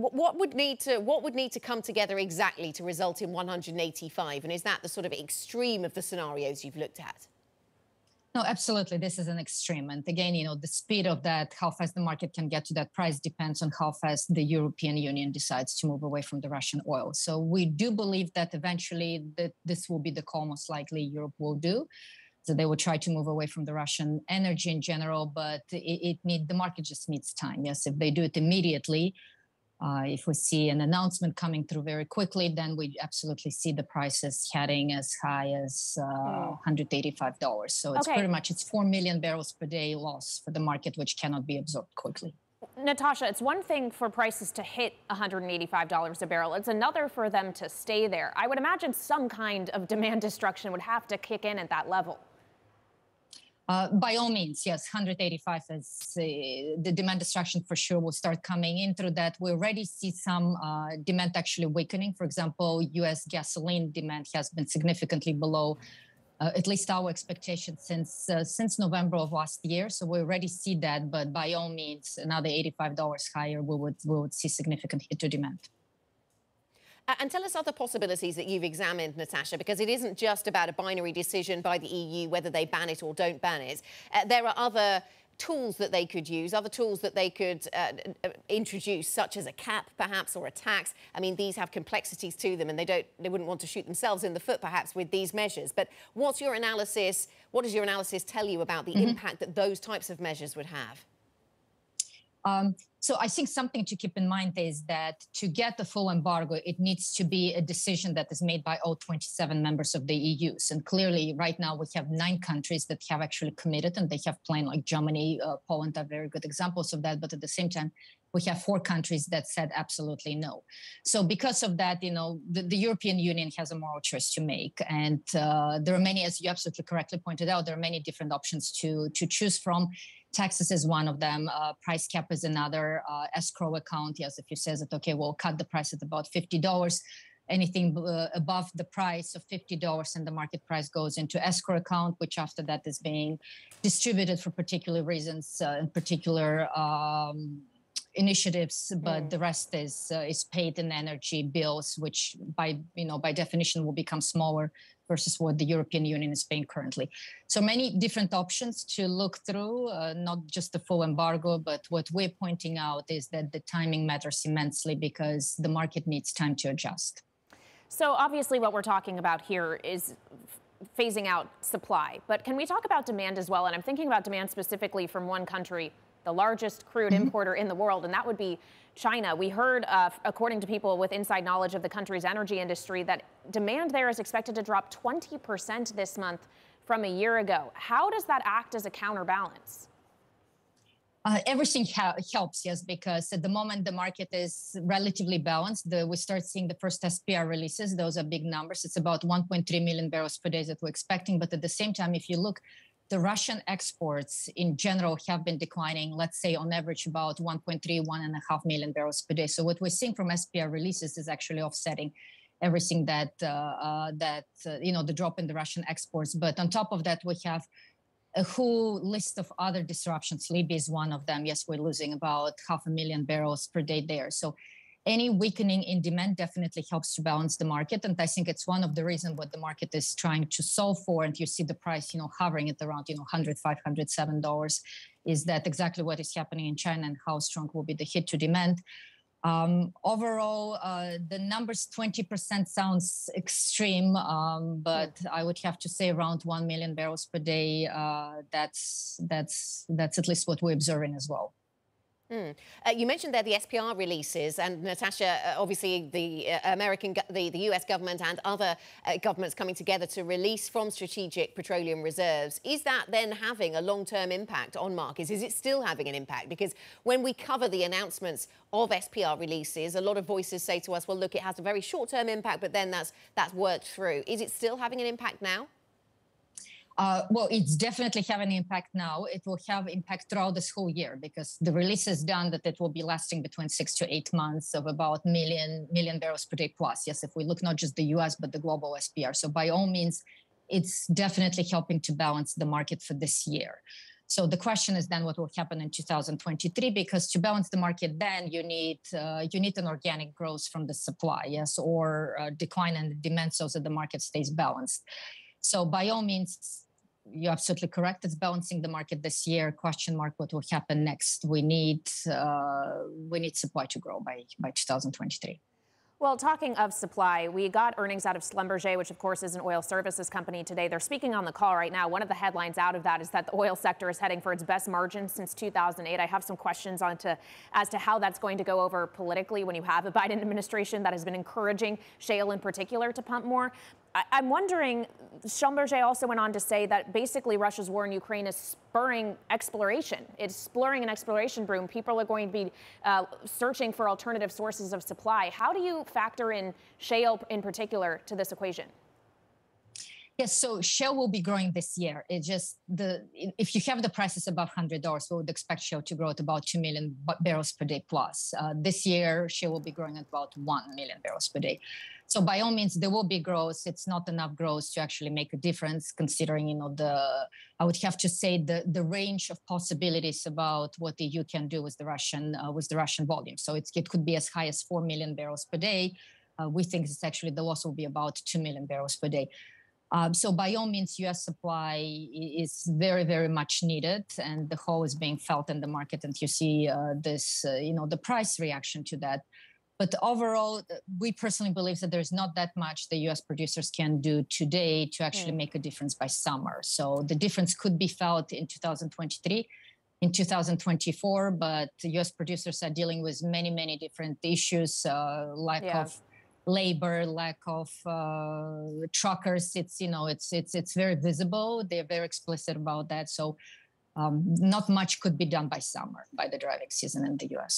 what would need to come together exactly to result in 185? And is that the sort of extreme of the scenarios you've looked at? No, absolutely. This is an extreme. And again, the speed of that, how fast the market can get to that price depends on how fast the European Union decides to move away from the Russian oil. So we do believe that eventually this will be the call most likely Europe will do. So they will try to move away from the Russian energy in general, but the market just needs time. Yes, if they do it immediately, if we see an announcement coming through very quickly, then we absolutely see the prices heading as high as $185. So it's pretty much, it's 4 million barrels per day loss for the market, which cannot be absorbed quickly. Natasha, it's one thing for prices to hit $185 a barrel. It's another for them to stay there. I would imagine some kind of demand destruction would have to kick in at that level. By all means, yes, 185 is the demand destruction for sure will start coming in through that. We already see some demand actually weakening. For example, U.S. gasoline demand has been significantly below at least our expectations since November of last year. So we already see that, but by all means, another $85 higher, we would see significant hit to demand. And tell us other possibilities that you've examined, Natasha, because it isn't just about a binary decision by the EU whether they ban it or don't ban it. There are other tools that they could use, other tools that they could introduce, such as a cap, perhaps, or a tax. I mean, these have complexities to them, and they wouldn't want to shoot themselves in the foot, perhaps, with these measures. But what's your analysis? What does your analysis tell you about the impact that those types of measures would have? So I think something to keep in mind is that to get the full embargo, it needs to be a decision that is made by all 27 members of the EU. And clearly, right now, we have 9 countries that have actually committed, and they have planned, like Germany, Poland are very good examples of that. But at the same time, we have 4 countries that said absolutely no. So because of that, the European Union has a moral choice to make. And there are many, as you absolutely correctly pointed out, there are many different options to choose from. Taxes is one of them. Price cap is another. Escrow account, yes, if you say that, okay, we'll cut the price at about $50. Anything above the price of $50 and the market price goes into escrow account, which after that is being distributed for particular reasons and particular initiatives, but the rest is paid in energy bills, which by definition will become smaller versus what the European Union is paying currently. So many different options to look through, not just the full embargo, but what we're pointing out is that the timing matters immensely because the market needs time to adjust. So obviously what we're talking about here is phasing out supply, but can we talk about demand as well? And I'm thinking about demand specifically from one country, the largest crude importer in the world, and that would be China. We heard, according to people with inside knowledge of the country's energy industry, that demand there is expected to drop 20% this month from a year ago. How does that act as a counterbalance? Everything helps, yes, because at the moment the market is relatively balanced. We start seeing the first SPR releases. Those are big numbers. It's about 1.3 million barrels per day that we're expecting. But at the same time, if you look, the Russian exports in general have been declining, let's say on average about 1.3, 1.5 million barrels per day. So what we're seeing from SPR releases is actually offsetting everything that the drop in the Russian exports. But on top of that, we have a whole list of other disruptions. Libya is one of them. Yes, we're losing about 500,000 barrels per day there. So any weakening in demand definitely helps to balance the market. And I think it's one of the reasons what the market is trying to solve for. And you see the price, hovering at around, $105, $107, is that exactly what is happening in China and how strong will be the hit to demand. Overall, the numbers 20% sounds extreme, but I would have to say around 1 million barrels per day. That's at least what we're observing as well. You mentioned there the SPR releases, and Natasha, obviously the US government and other governments coming together to release from strategic petroleum reserves. Is that then having a long-term impact on markets? Is it still having an impact? Because when we cover the announcements of SPR releases, a lot of voices say to us, well, look, it has a very short-term impact, but then that's worked through. Is it still having an impact now? Well, it's definitely having an impact now. It will have impact throughout this whole year because the release is done that it will be lasting between 6 to 8 months of about million barrels per day plus. Yes, if we look not just the US, but the global SPR. So by all means, it's definitely helping to balance the market for this year. So the question is then what will happen in 2023, because to balance the market then you need an organic growth from the supply, yes, or decline in the demand so that the market stays balanced. So by all means, you're absolutely correct. It's balancing the market this year. Question mark, what will happen next? We need supply to grow by 2023. Well, talking of supply, we got earnings out of Schlumberger, which of course is an oil services company today. They're speaking on the call right now. One of the headlines out of that is that the oil sector is heading for its best margin since 2008. I have some questions as to how that's going to go over politically when you have a Biden administration that has been encouraging shale in particular to pump more. I'm wondering, Schlumberger also went on to say that basically Russia's war in Ukraine is spurring exploration. It's spurring an exploration boom. People are going to be searching for alternative sources of supply. How do you factor in shale in particular to this equation? Yes, so shale will be growing this year. It's just if you have the prices above $100, we would expect shale to grow at about 2 million barrels per day plus. This year, shale will be growing at about 1 million barrels per day. So by all means, there will be growth. It's not enough growth to actually make a difference, considering, I would have to say the range of possibilities about what the EU can do with the Russian volume. So it could be as high as 4 million barrels per day. We think it's actually the loss will be about 2 million barrels per day. So by all means, U.S. supply is very, very much needed, and the whole is being felt in the market. And you see the price reaction to that. But overall, we personally believe that there's not that much the U.S. producers can do today to actually make a difference by summer. So the difference could be felt in 2023, in 2024, but the U.S. producers are dealing with many, many different issues, lack of labor, lack of truckers. It's very visible. They're very explicit about that. So not much could be done by summer, by the driving season in the U.S.